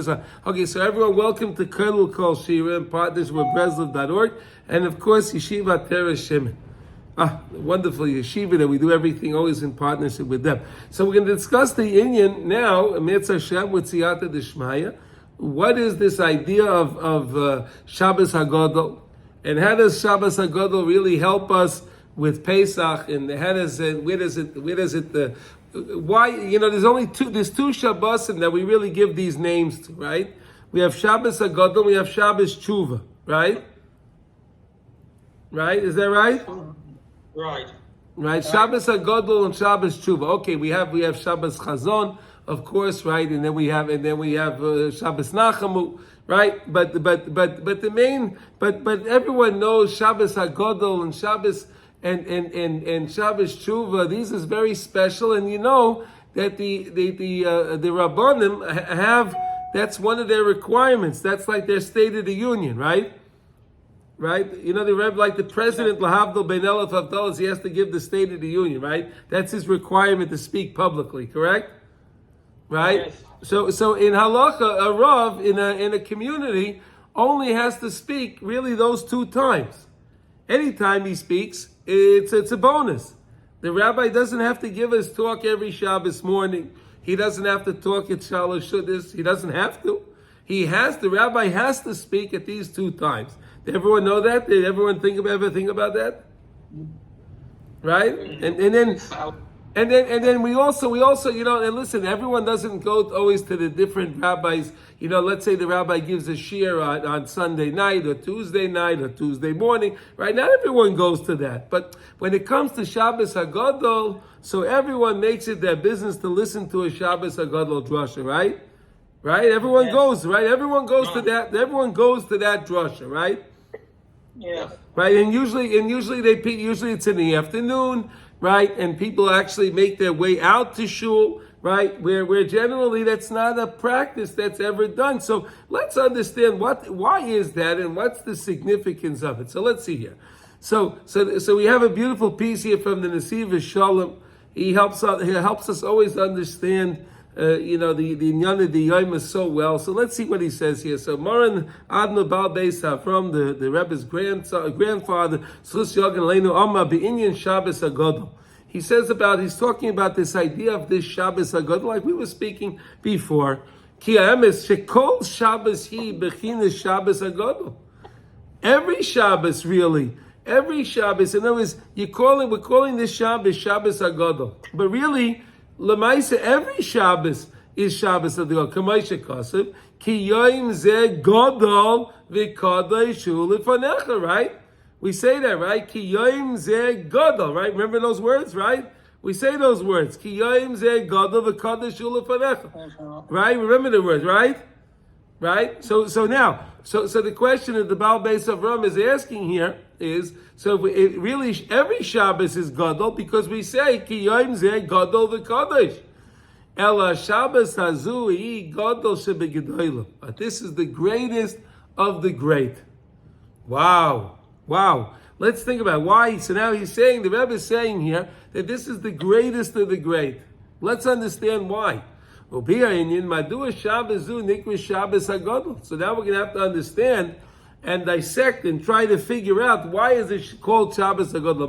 Okay, so everyone, welcome to Its Called Shabbos in partnership with Breslov.org, and of course Yeshiva Teres Shemin. Wonderful yeshiva that we do everything always in partnership with them. So we're going to discuss the Inyan now, Mitzvah Hashem with Siyata Deshmaya. What is this idea of Shabbos HaGadol, and how does Shabbos HaGadol really help us with Pesach, and where does it why, there's two Shabbosim that we really give these names to, right? We have Shabbos HaGadol, we have Shabbos Tshuva, right? Right? Is that right? Right. Shabbos HaGadol and Shabbos Tshuva. Okay, we have Shabbos Chazon, of course, right? And then we have Shabbos Nachamu, right? But everyone knows Shabbos HaGadol and Shabbos and Shabbos Tshuva. These is very special, and you know that the Rabbanim have, that's one of their requirements. That's like their State of the Union, right? Right? You know, the Rebbe, like the president, Lahavdol Ben Elef Avdalas, he has to give the State of the Union, right? That's his requirement to speak publicly, correct? Right? Yes. So in halacha, a Rav in a community only has to speak really those two times. Anytime he speaks, it's a bonus. The rabbi doesn't have to give us talk every Shabbos morning. He doesn't have to talk at Shalosh Shuddis. He doesn't have to. The rabbi has to speak at these two times. Did everyone know that? Did everyone ever think about that? Right? And then we also, and listen, everyone doesn't go always to the different rabbis. Let's say the rabbi gives a shiur on Sunday night or Tuesday morning, right? Not everyone goes to that. But when it comes to Shabbos HaGadol, so everyone makes it their business to listen to a Shabbos HaGadol drasha, right? Right? Everyone goes, right? Everyone goes to that. Everyone goes to that drasha, right? Yeah. Right? And usually it's in the afternoon, right? And people actually make their way out to shul, right? Where generally that's not a practice that's ever done. So let's understand why is that, and what's the significance of it. So let's see here. So we have a beautiful piece here from the Nesiv Shalom. He helps us always understand the Inyan of the Yom is so well. So let's see what he says here. So Moran Adno Bal Beisa, from the Rebbe's grandfather, Sus Yogan Leinu Amma Be'inyan Shabbos HaGadol. He's talking about this idea of this Shabbos HaGadol, like we were speaking before. Ki ha'emes shekol Shabbos hi bechinas Shabbos HaGadol. Every Shabbos, really. Every Shabbos. In other words, we're calling this Shabbos HaGadol. But really, Lamaisa, every Shabbos is Shabbos HaGadol. K'maisha Kasev, Ki Yoim Zeh Gadol V'Kadosh Hu Lefanecha, right? We say that, right? Ki Yoim Zeh Gadol, right? Remember those words, right? We say those words. Ki Yoim Zeh Gadol V'Kadosh Hu Lefanecha. Right? Remember the words, right? Right? So the question that the Baal Beis Avram is asking here is, really every Shabbos is Gadol, because we say Ki Yom Zeh Gadol V'Kadosh. Ela Shabbos Hazu Hi Gadol Shebegedolim. But this is the greatest of the great. Wow. Let's think about why. So now he's saying, the Rebbe is saying here that this is the greatest of the great. Let's understand why. So now we're going to have to understand and dissect and try to figure out why is it called Shabbos HaGadol.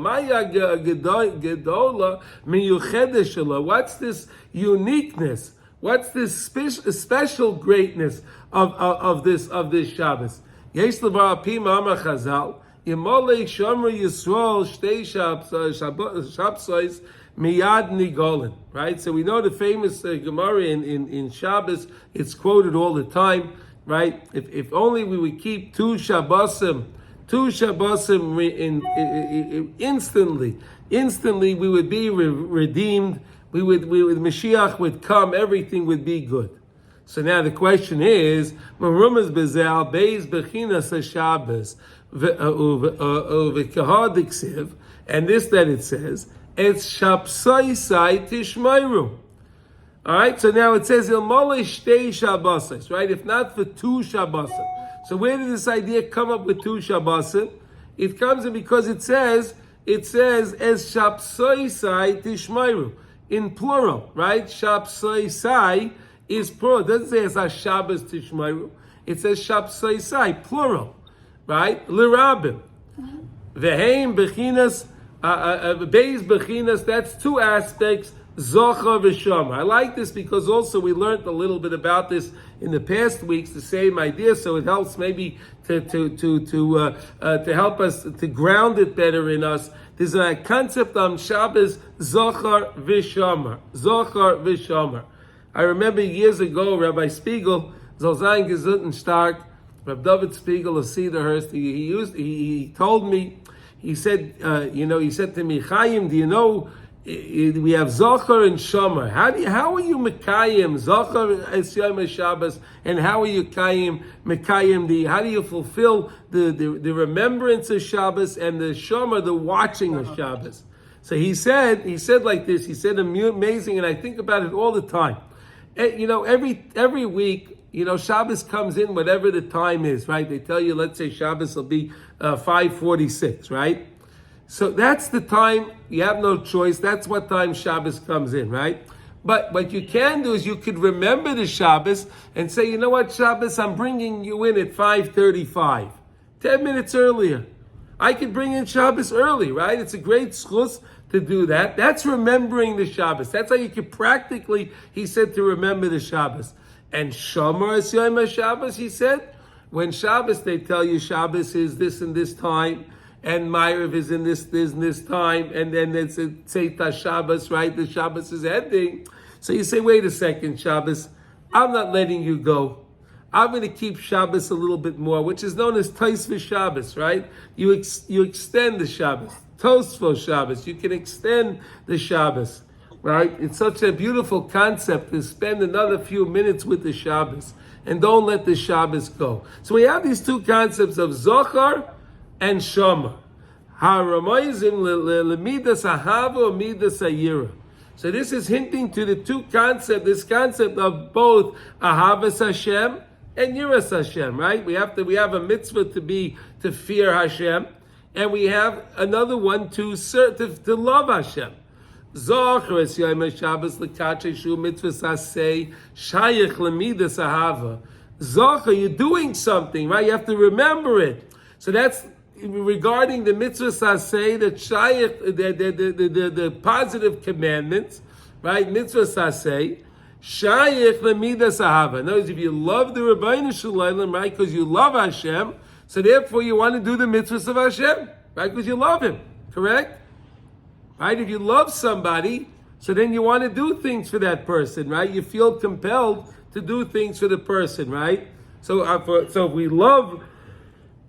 What's this uniqueness? What's this special greatness of this Shabbos? Miyad Nigolin, right? So we know the famous Gemara in Shabbos. It's quoted all the time, right? If only we would keep two Shabbosim instantly we would be redeemed. We would Mashiach would come. Everything would be good. So now the question is, Marumas Bezel Beis Bechinas HaShabbos V'Kahadiksiv, and this that it says, it's Shapsaisai Tishmairu. Alright, so now it says Ilmole Shtei Shabbosais, right? If not for two Shabbosim. So where did this idea come up with two Shabbosim? It comes in because it says as Shapsaisai Tishmairu. In plural, right? Shapsaisai is plural. It doesn't say it's a Shabbos Tishmairu. It says Shabsai, plural, right? L'rabim. Veheim bechinas, beis bechinas, that's two aspects, Zochar v'Shomer. I like this because also we learned a little bit about this in the past weeks, the same idea, so it helps maybe to help us to ground it better in us. There's a concept on Shabbos, Zochar v'Shomer. Zochar v'Shomer. I remember years ago, Rabbi Spiegel, Zolzayin Gesundten Stark, Rabbi David Spiegel of Cedarhurst, he told me, he said to me, Chaim, do you know, we have Zochar and Shomer. How are you Mekayim, Zochar es Yom Shabbos, and how are you Mekayim, how do you fulfill the remembrance of Shabbos and the Shomer, the watching of Shabbos? So he said like this, he said amazing, and I think about it all the time. Every week, Shabbos comes in whatever the time is, right? They tell you, let's say Shabbos will be 5:46, right? So that's the time, you have no choice, that's what time Shabbos comes in, right? But what you can do is you could remember the Shabbos and say, you know what, Shabbos, I'm bringing you in at 5:35, 10 minutes earlier. I could bring in Shabbos early, right? It's a great schus to do that. That's remembering the Shabbos. That's how you could practically, he said, to remember the Shabbos. And Shomer es Yom Shabbos, he said, when Shabbos, they tell you Shabbos is this and this time, and Ma'ariv is in this and this time, and then it's a Tzeta Shabbos, right? The Shabbos is ending. So you say, wait a second, Shabbos, I'm not letting you go. I'm going to keep Shabbos a little bit more, which is known as Tosfos Shabbos, right? You extend the Shabbos. Tosfos Shabbos. You can extend the Shabbos, right? It's such a beautiful concept to spend another few minutes with the Shabbos and don't let the Shabbos go. So we have these two concepts of Zochar and Shomer. Haramayzim lemidas ahava midas ayira. So this is hinting to the two concepts, this concept of both ahavas Hashem and yiras Hashem, right? We have a mitzvah to fear Hashem, and we have another one to love Hashem. Zochar es Yom Shabbos l'kachay shu mitzvah sasei shayich lemidas ahava. Zochar, you're doing something, right? You have to remember it. So that's regarding the mitzvah sasei, the shayich, the positive commandments, right? Mitzvah sasei. Shayich lemidas ahava. In other words, if you love the Rebbeinu Shalom, right, because you love Hashem, so therefore you want to do the mitzvahs of Hashem, right, because you love Him, correct? Right? If you love somebody, so then you want to do things for that person, right? You feel compelled to do things for the person, right? So if we love,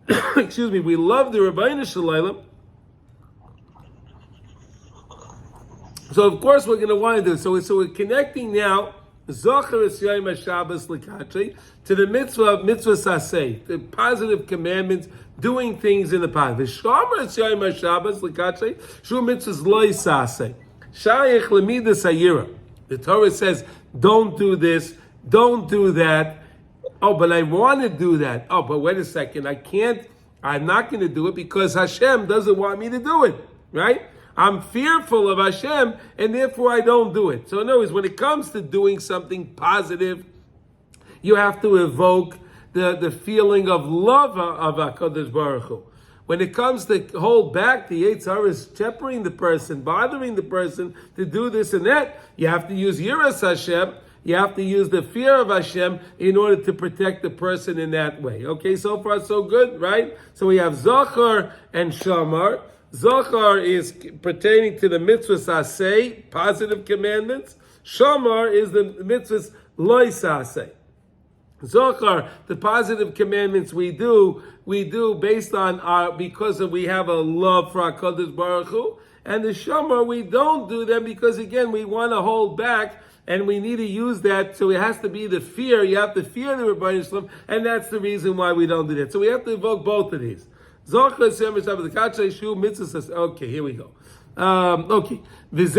we love the Rebbeinu Shalom. So of course we're going to want to do. So we're connecting now Zochar es Yom Shabbos l'kachay to the mitzvah of mitzvah saseh, the positive commandments, doing things in the positive. Shomer es Yom Shabbos l'kachay shu mitzvahs lo saseh shayich lemidas hayira. The Torah says, don't do this, don't do that. Oh, but I want to do that. Oh, but wait a second, I'm not going to do it because Hashem doesn't want me to do it, right? I'm fearful of Hashem, and therefore I don't do it. So in other words, when it comes to doing something positive, you have to evoke the feeling of love of HaKadosh Baruch Hu. When it comes to hold back, the Yetzer Hara is shepherding the person, bothering the person to do this and that, you have to use Yiras Hashem, you have to use the fear of Hashem in order to protect the person in that way. Okay, so far so good, right? So we have Zochar and Shomer. Zochar is pertaining to the mitzvahs aseh, positive commandments. Shomer is the mitzvahs lo aseh. Zochar, the positive commandments we do based on because we have a love for HaKadosh Baruch Hu. And the Shomer, we don't do them because again, we want to hold back and we need to use that. So it has to be the fear. You have to fear the Rebbeinu Shalom, and that's the reason why we don't do that. So we have to evoke both of these. Okay, here we go. Okay. That's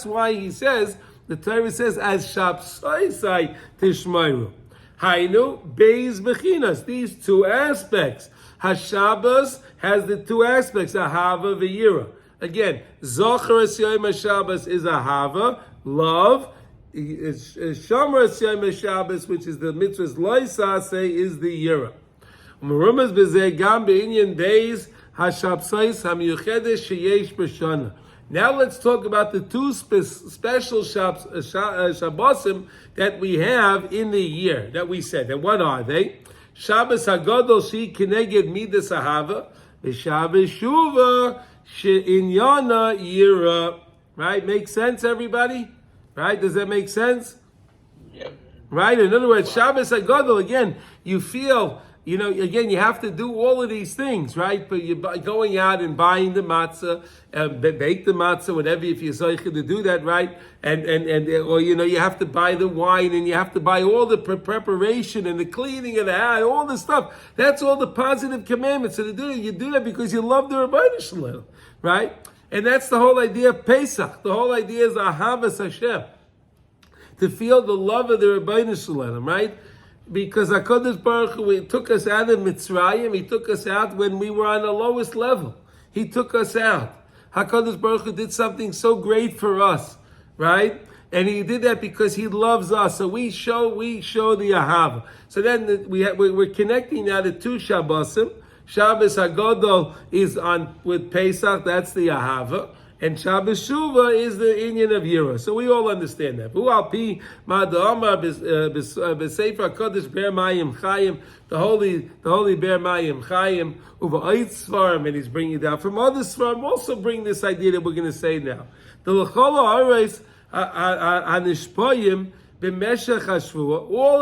why he says, the Torah says, as Shabsai Tishmairu. Hainu Beis Bechinas, these two aspects. HaShabbos has the two aspects, Ahava V'Yira. Again, Zochar es Yom Shabbos is Ahava, love. Shomras Yom Shabbos, which is the mitzvah's loisase, is the yira. Umerumas b'zeh gam be'inyan days hashabsais hamiyuchedes sheyesh b'shana. Now let's talk about the two special Shabbosim that we have in the year that we said. And what are they? Shabbos HaGadol she keneged midas ahava, v'Shabbos Shuva she'inyana yira. Right? Makes sense, everybody? Right? Does that make sense? Yep. Right? In other words, Shabbos HaGadol, again, you feel, again, you have to do all of these things, right? But you're going out and buying the matzah, bake the matzah, whatever, if you're zeicher to do that, right? Or you have to buy the wine, and you have to buy all the preparation and the cleaning of the house, all the stuff. That's all the positive commandments. So you do that because you love the Rebbeinu Shalom, right? And that's the whole idea of Pesach. The whole idea is Ahavas Hashem. To feel the love of the Rebbeinu Shalom, right? Because HaKadosh Baruch Hu took us out of Mitzrayim. He took us out when we were on the lowest level. He took us out. HaKadosh Baruch Hu did something so great for us, right? And He did that because He loves us. So we show the Ahava. So then we're connecting now the two Shabbosim. Shabbos HaGadol is on with Pesach. That's the Ahava. And Shabbos Shuva is the inyan of Yira. So we all understand that. Hu al pi ma da'amar b'sefer HaKadosh ber mayim chayim, the holy ber mayim chayim, uva Its Svarim, and he's bringing it down. From other Svarim also bring this idea that we're going to say now. The l'chol ha'aretz ha'nishpoyim b'meshech hashvua, all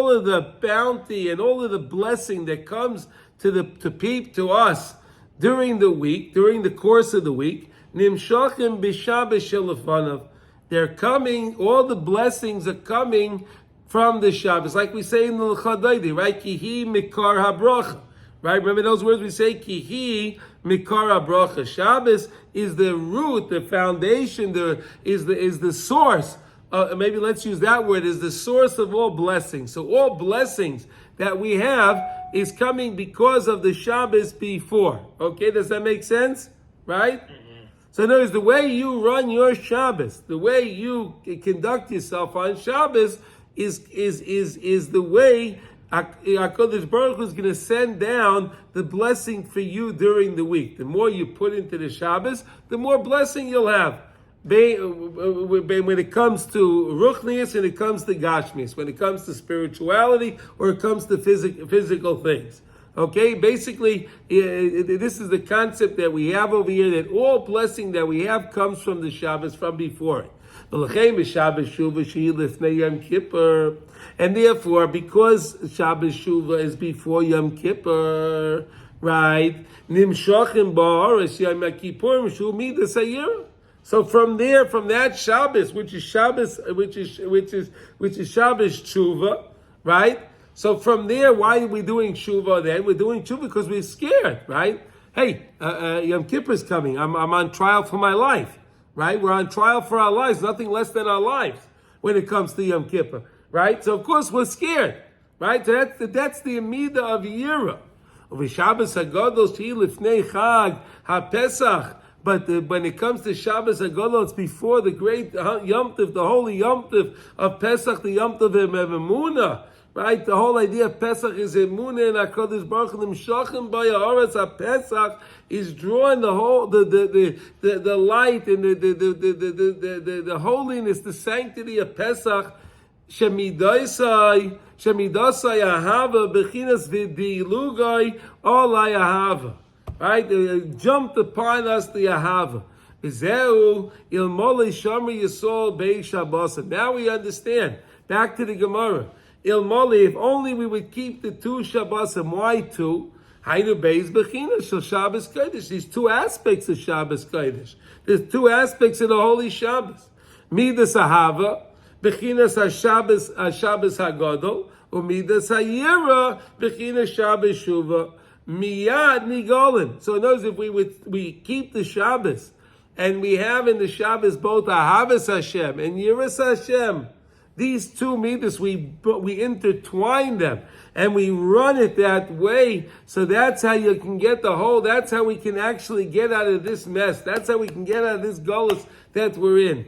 of the bounty and all of the blessing that comes to us during the week, during the course of the week, Nimshachim b'Shabbos shelafanav. They're coming, all the blessings are coming from the Shabbos. Like we say in the L'chadaidi, right? Kihi mikar habracha. Right? Remember those words we say? Kihi mikar habracha. Shabbos is the root, the foundation, is the source. Maybe let's use that word, is the source of all blessings. So all blessings that we have is coming because of the Shabbos before. Okay, does that make sense? Right? So in other words, the way you run your Shabbos, the way you conduct yourself on Shabbos is the way HaKadosh Baruch Hu is going to send down the blessing for you during the week. The more you put into the Shabbos, the more blessing you'll have. When it comes to Ruchnius and it comes to Gashmius, when it comes to spirituality or it comes to physical things. Okay, basically, this is the concept that we have over here, that all blessing that we have comes from the Shabbos, from before it. And therefore, because Shabbos Shuva is before Yom Kippur, right? So from there, from that Shabbos, which is Shabbos Shuva, right? So from there, why are we doing tshuva then? We're doing tshuva because we're scared, right? Hey, Yom Kippur is coming. I'm on trial for my life, right? We're on trial for our lives, nothing less than our lives when it comes to Yom Kippur, right? So of course we're scared, right? So that's the Amida of Yira. Shabbos HaGadol shehi lifnei Chag HaPesach. But when it comes to Shabbos HaGadol, it's before the great Yom Tov, the holy Yom Tov of Pesach, the Yom Tov of Emunah. Right, the whole idea of Pesach is emunah and HaKadosh Baruch Hu nimshachim b'ha'aretz. HaPesach is drawing the whole the light and the holiness, the sanctity of Pesach. Shemidasai ahava bechinas v'dilugai olai ahava. Right, jumped upon us the ahava. Zeu ilmolei shomer yisol bei Shabbos. Now we understand. Back to the Gemara. Ilmoli, if only we would keep the two Shabbosim. Why two? Hainu beis bechinas shel Shabbos Kodesh. These two aspects of Shabbos Kodesh. There's two aspects of the Holy Shabbos. Midas Ahava, bechinas Shabbos HaGadol, u'midas Hayira, bechinas Shabbos Shuva. Miyad nigolim. So in other words, if we keep the Shabbos, and we have in the Shabbos both Ahavas Hashem and Yiras Hashem, these two midas, we intertwine them and we run it that way. So that's how you can get that's how we can actually get out of this mess. That's how we can get out of this gullus that we're in.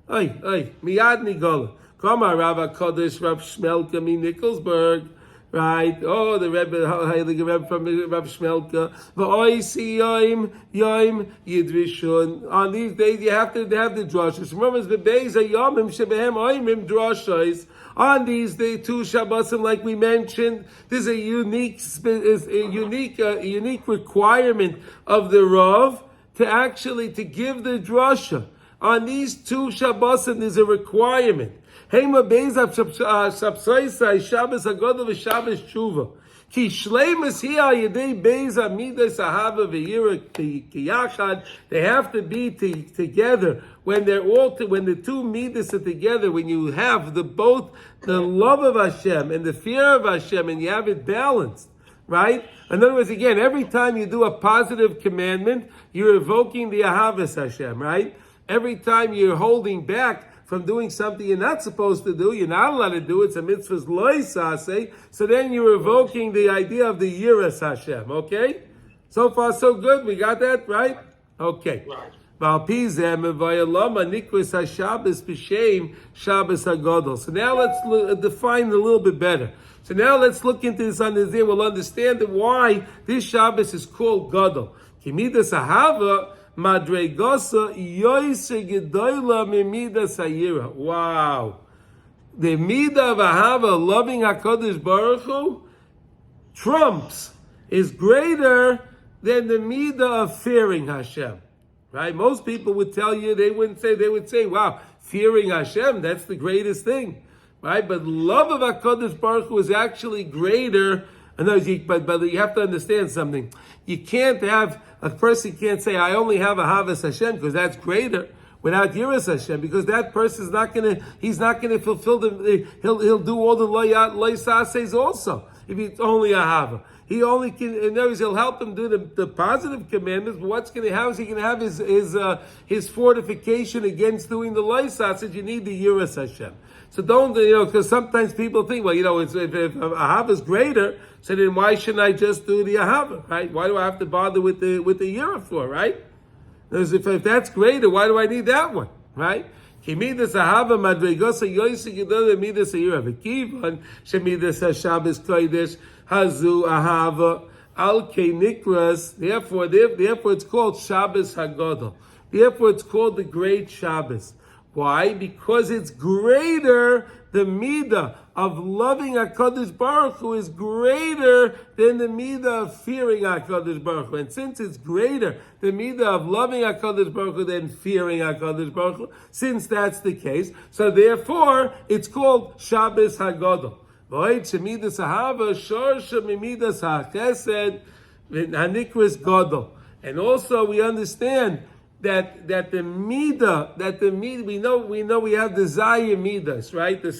Miyad Nigola. Come on, Rabbi Kodesh, Rav Shmelka, mi Nicholsburg. Right? Oh, the Rebbe, Heilige Rebbe from Rav Shmelka. V'oisi yoim yidrishun. On these days, you have to have the drashas. Remember, the beis hayomim shebehem oimim drashas. On these two Shabbosim, like we mentioned, there's a unique requirement of the Rav to give the drasha. On these two Shabbosim, there's a requirement. Hema Bezav Shabsoisai Shabbos HaGadol v'Shabbos Tshuva. Ki shleimus hiya yedei Bezav midas ahava v'yira kiyachad. They have to be together when when the two midas are together. When you have both the love of Hashem and the fear of Hashem, and you have it balanced, right? In other words, again, every time you do a positive commandment, you're evoking the ahavas Hashem, right? Every time you're holding back from doing something you're not supposed to do, you're not allowed to do, it's a mitzvah's loisase, so then you're evoking the idea of the yiras Hashem, okay? So far, so good, we got that, right? Okay. Right. So now let's define a little bit better. So now let's look into this under there. We'll understand why this Shabbos is called Gadol. Kimidas ahava madregosa yoyse gedoyla mimidas hayira. Wow. The midah of ahava, loving HaKadosh Baruch Hu, trumps, is greater than the midah of fearing Hashem. Right? Most people would tell you, they would say, wow, fearing Hashem, that's the greatest thing. Right? But love of HaKadosh Baruch Hu is actually greater. But you have to understand something. A person can't say, I only have a Havas Hashem, because that's greater, without Yiras Hashem, because that person he's not gonna fulfill he'll do all the Loisases also, if he's only a Hava. He only can, in other words, he'll help him do the positive commandments, but what's going to have is he can have his fortification against doing the Loisases. You need the Yiras Hashem. So don't, because sometimes people think, well, if Ahava is greater, so then why shouldn't I just do the Ahava, right? Why do I have to bother with the Yira for, right? Because if that's greater, why do I need that one, right? Kimidas Ahava madregosa yoyse gedola midas hayira v'kivan shemidas Shabbos kodesh hazu Ahava al kenikras. Therefore it's called Shabbos HaGadol. Therefore it's called the Great Shabbos. Why? Because it's greater. The midah of loving HaKadosh Baruch Hu is greater than the midah of fearing HaKadosh Baruch Hu. And since it's greater, the midah of loving HaKadosh Baruch Hu than fearing HaKadosh Baruch Hu, since that's the case, so therefore it's called Shabbos HaGadol. And also we understand that the midah we know we have the Zayim midas, right? The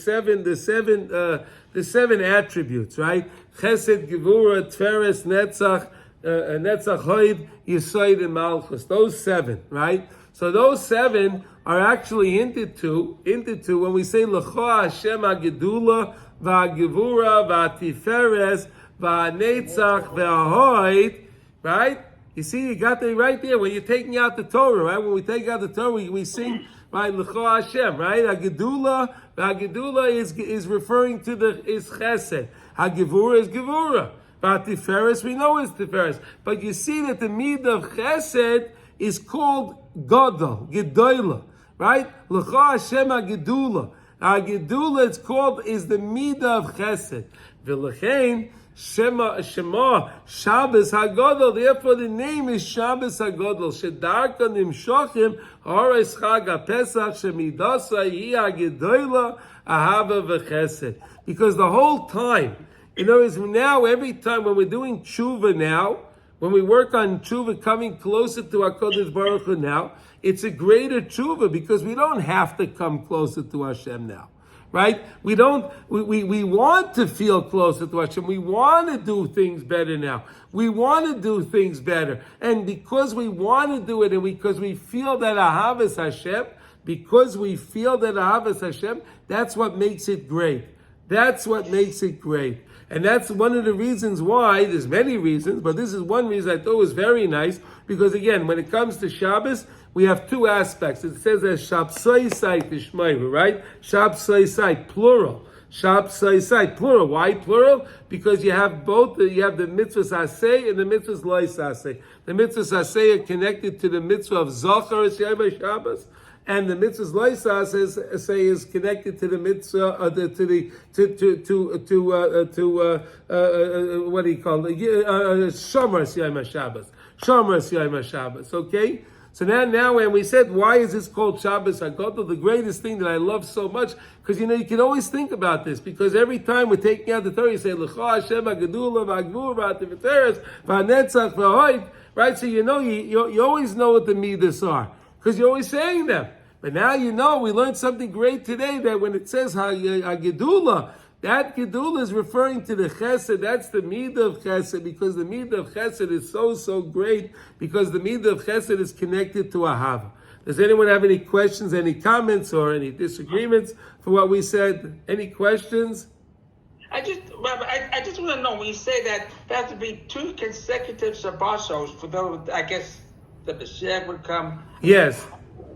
seven attributes, right? Chesed, Gevura, Tferes, Netzach, Netzach Hoid, Yisoid, and Malchus. Those seven, right? So those seven are actually hinted to when we say L'cha Hashem HaGedula, VaGevura, VaTiferes, VaNetzach, VaHoid, right? You see, you got that right there. When you're taking out the Torah, right? When we take out the Torah, we sing, right, L'cha Hashem, right? HaGedula is referring to is Chesed. HaGevura is Gevura. Tiferes, we know is Tiferes. But you see that the midah of Chesed is called Gadol, Gedola, right? L'cha Hashem HaGedula. HaGedula, it's called, is the midah of Chesed. V'lechein, Shema Shabbos HaGadol. Therefore, the name is Shabbos HaGadol. Shedarka nimshochim haris Chag HaPesach shemidasa hi HaGedola ahava v'chesed. Because the whole time, now every time when we're doing tshuva now, when we work on tshuva, coming closer to HaKadosh Baruch Hu now, it's a greater tshuva because we don't have to come closer to Hashem now. Right? We want to feel closer to Hashem. We want to do things better now. We want to do things better. And because we want to do it, and because we feel that Ahavas Hashem, that's what makes it great. That's what makes it great. And that's one of the reasons why, there's many reasons, but this is one reason I thought was very nice, because again, when it comes to Shabbos, we have two aspects. It says as Shabsai Tishmaihu, right? Shabsai, plural. Shabsai, plural. Why plural? Because you have both. You have the mitzvahs aseh and the mitzvahs lois aseh. The mitzvahs aseh are connected to the mitzvah of Zachar Shabbos, and the mitzvahs lois aseh is connected to the mitzvah what do you call it? Shomer Shabbos. Shomer Shabbos. Okay. So now when we said, why is this called Shabbos HaGadol? The greatest thing that I love so much, because you can always think about this, because every time we're taking out the Torah, you say, L'cha Hashem HaGadula v'Hagvur v'Hativeteres v'Hanetzach v'Hoid, right? So you always know what the midas are, because you're always saying them. But now we learned something great today, that when it says HaGadula, that Gedula is referring to the Chesed. That's the Midah of Chesed, because the Midah of Chesed is so great, because the Midah of Chesed is connected to Ahava. Does anyone have any questions, any comments, or any disagreements for what we said? Any questions? I just want to know, when you say that there has to be 2 consecutive Shabbosos for those, I guess, that the Mashiach would come. Yes.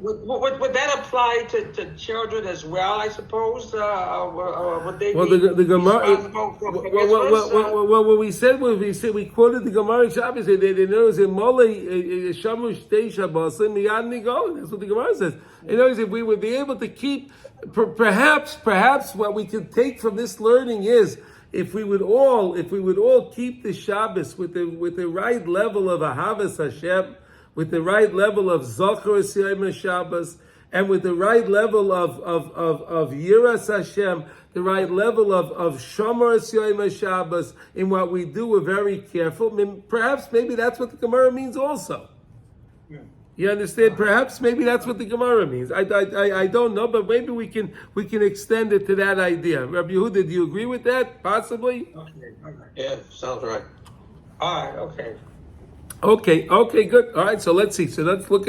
Would that apply to children as well, I suppose? Or would they the Gemara, responsible for what we said we quoted the Gemara in Shabbos. They know it's in Mole Shamush Tei Shabbos and Miyad Nigol. That's what the Gemara says. In other words, if we would be able to keep, perhaps what we could take from this learning is, if we would all keep the Shabbos with the right level of Ahavas Hashem, with the right level of Zachar Yom Shabbos, and with the right level of Yiras Hashem, the right level of Shomer Yom Shabbos, in what we do, we're very careful. Perhaps maybe that's what the Gemara means also. Yeah. You understand? Perhaps maybe that's what the Gemara means. I don't know, but maybe we can extend it to that idea. Rabbi Yehuda, do you agree with that? Possibly? Okay. Yeah, sounds right. All right, okay. Okay, good. All right, so let's see. So let's look at